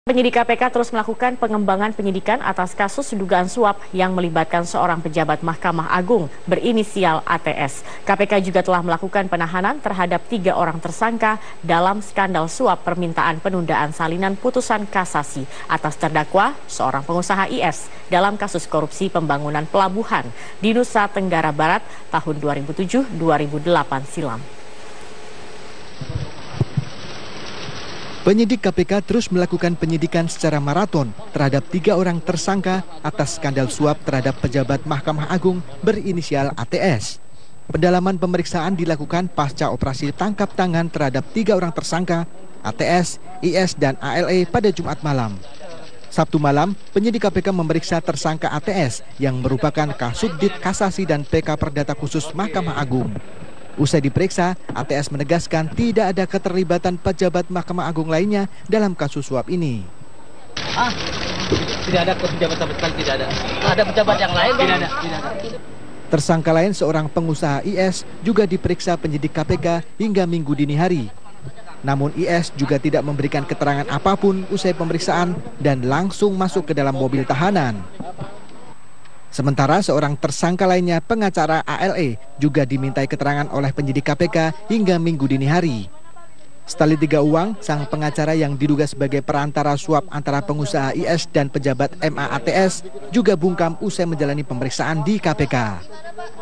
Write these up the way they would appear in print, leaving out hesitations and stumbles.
Penyidik KPK terus melakukan pengembangan penyidikan atas kasus dugaan suap yang melibatkan seorang pejabat Mahkamah Agung berinisial ATS. KPK juga telah melakukan penahanan terhadap 3 orang tersangka dalam skandal suap permintaan penundaan salinan putusan kasasi atas terdakwa seorang pengusaha IS dalam kasus korupsi pembangunan pelabuhan di Nusa Tenggara Barat tahun 2007-2008 silam. Penyidik KPK terus melakukan penyidikan secara maraton terhadap 3 orang tersangka atas skandal suap terhadap pejabat Mahkamah Agung berinisial ATS. Pendalaman pemeriksaan dilakukan pasca operasi tangkap tangan terhadap 3 orang tersangka ATS, IS, dan ALE pada Jumat malam. Sabtu malam, penyidik KPK memeriksa tersangka ATS yang merupakan Kasubdit Kasasi dan PK Perdata Khusus Mahkamah Agung. Usai diperiksa, ATS menegaskan tidak ada keterlibatan pejabat Mahkamah Agung lainnya dalam kasus suap ini. Tidak ada pejabat sama sekali, tidak ada. Ada pejabat yang lain? Tidak ada. Tersangka lain seorang pengusaha IS juga diperiksa penyidik KPK hingga Minggu dini hari. Namun IS juga tidak memberikan keterangan apapun usai pemeriksaan dan langsung masuk ke dalam mobil tahanan. Sementara seorang tersangka lainnya, pengacara ALE, juga dimintai keterangan oleh penyidik KPK hingga Minggu dini hari. Setali 3 uang, sang pengacara yang diduga sebagai perantara suap antara pengusaha IS dan pejabat MAATS juga bungkam usai menjalani pemeriksaan di KPK.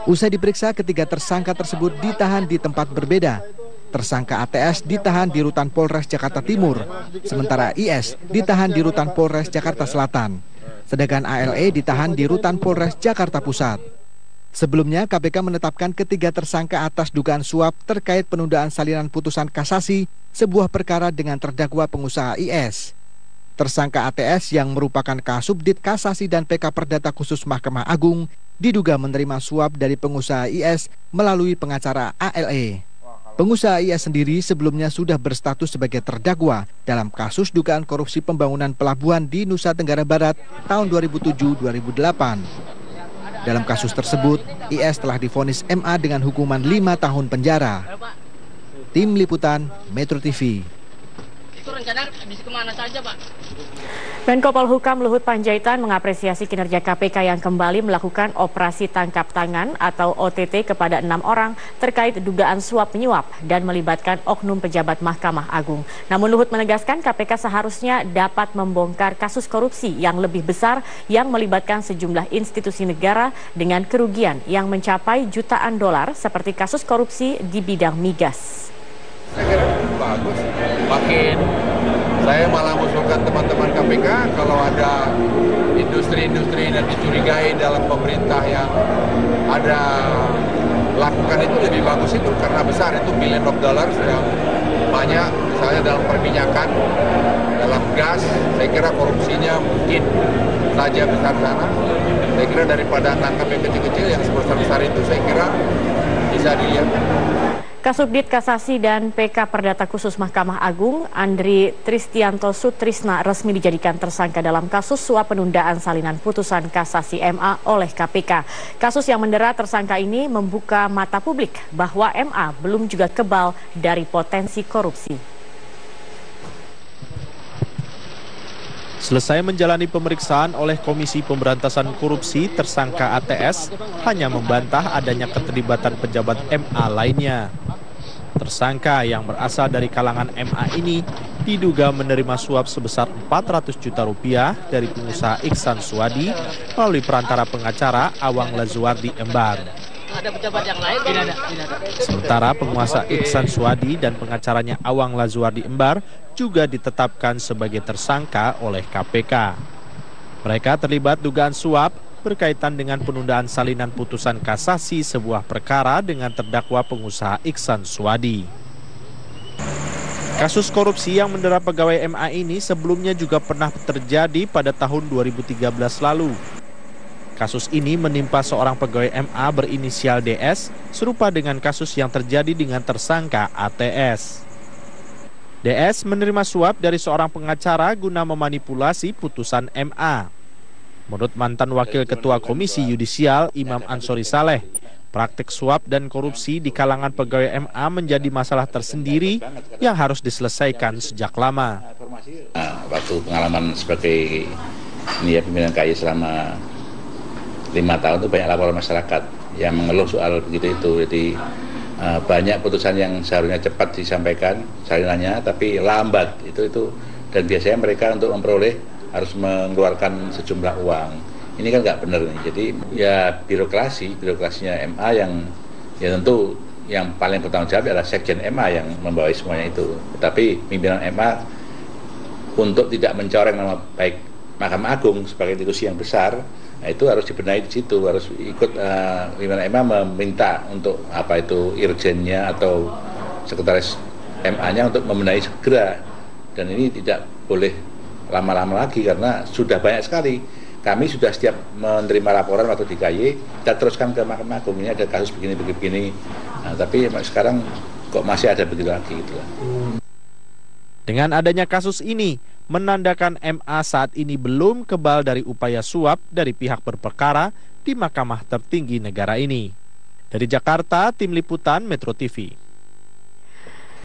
Usai diperiksa, ketiga tersangka tersebut ditahan di tempat berbeda. Tersangka ATS ditahan di Rutan Polres Jakarta Timur, sementara IS ditahan di Rutan Polres Jakarta Selatan. Sedangkan ALE ditahan di Rutan Polres Jakarta Pusat. Sebelumnya, KPK menetapkan ketiga tersangka atas dugaan suap terkait penundaan salinan putusan kasasi sebuah perkara dengan terdakwa pengusaha IS. Tersangka ATS yang merupakan Kasubdit Kasasi dan PK Perdata Khusus Mahkamah Agung diduga menerima suap dari pengusaha IS melalui pengacara ALE. Pengusaha IS sendiri sebelumnya sudah berstatus sebagai terdakwa dalam kasus dugaan korupsi pembangunan pelabuhan di Nusa Tenggara Barat tahun 2007-2008. Dalam kasus tersebut, IS telah divonis MA dengan hukuman 5 tahun penjara. Tim Liputan Metro TV. Itu rencana bisa kemana saja, Pak? Menko Polhukam Luhut Panjaitan mengapresiasi kinerja KPK yang kembali melakukan operasi tangkap tangan atau OTT kepada 6 orang terkait dugaan suap menyuap dan melibatkan oknum pejabat Mahkamah Agung. Namun Luhut menegaskan KPK seharusnya dapat membongkar kasus korupsi yang lebih besar yang melibatkan sejumlah institusi negara dengan kerugian yang mencapai jutaan dolar seperti kasus korupsi di bidang migas. Saya kira bagus, makin saya malah mengusulkan teman-teman KPK kalau ada industri-industri yang dicurigai dalam pemerintah yang ada lakukan itu lebih bagus itu karena besar, itu billion of dollars yang banyak, misalnya dalam perminyakan, dalam gas, saya kira korupsinya mungkin saja besar sana. Saya kira daripada tangkap yang kecil-kecil yang sebesar-besar itu saya kira bisa dilihat. Kasubdit Kasasi dan PK Perdata Khusus Mahkamah Agung, Andri Tristianto Sutrisna, resmi dijadikan tersangka dalam kasus suap penundaan salinan putusan kasasi MA oleh KPK. Kasus yang mendera tersangka ini membuka mata publik bahwa MA belum juga kebal dari potensi korupsi. Selesai menjalani pemeriksaan oleh Komisi Pemberantasan Korupsi, tersangka ATS hanya membantah adanya keterlibatan pejabat MA lainnya. Tersangka yang berasal dari kalangan MA ini diduga menerima suap sebesar 400 juta rupiah dari pengusaha Iksan Suwadi melalui perantara pengacara Awang Lazuardi Embar. Ada pejabat yang lain? Tidak ada. Sementara penguasa Iksan Suwadi dan pengacaranya Awang Lazuardi Embar juga ditetapkan sebagai tersangka oleh KPK. Mereka terlibat dugaan suap berkaitan dengan penundaan salinan putusan kasasi sebuah perkara dengan terdakwa pengusaha Iksan Suwadi. Kasus korupsi yang mendera pegawai MA ini sebelumnya juga pernah terjadi pada tahun 2013 lalu. Kasus ini menimpa seorang pegawai MA berinisial DS, serupa dengan kasus yang terjadi dengan tersangka ATS. DS menerima suap dari seorang pengacara guna memanipulasi putusan MA. Menurut mantan Wakil Ketua Komisi Yudisial Imam Ansori Saleh, Praktik suap dan korupsi di kalangan pegawai MA menjadi masalah tersendiri yang harus diselesaikan sejak lama. Waktu pengalaman sebagai pimpinan KAI selama 5 tahun itu banyak laporan masyarakat yang mengeluh soal begitu itu. Jadi banyak putusan yang seharusnya cepat disampaikan salinannya tapi lambat itu dan biasanya mereka untuk memperoleh harus mengeluarkan sejumlah uang. Ini kan nggak benar nih. Jadi ya birokrasinya MA yang ya tentu yang paling bertanggung jawab adalah Sekjen MA yang membawahi semuanya itu. Tetapi pimpinan MA untuk tidak mencoreng nama baik Mahkamah Agung sebagai institusi yang besar, nah itu harus dibenahi di situ, harus ikut pimpinan MA meminta untuk apa itu irjennya atau sekretaris MA-nya untuk membenahi segera. Dan ini tidak boleh lama-lama lagi karena sudah banyak sekali. Kami sudah setiap menerima laporan waktu di KAI, kita teruskan ke Mahkamah Agung, ini ada kasus begini. Nah, tapi sekarang kok masih ada begitu lagi gitu lah. Dengan adanya kasus ini, menandakan MA saat ini belum kebal dari upaya suap dari pihak berperkara di Mahkamah tertinggi negara ini. Dari Jakarta, Tim Liputan Metro TV.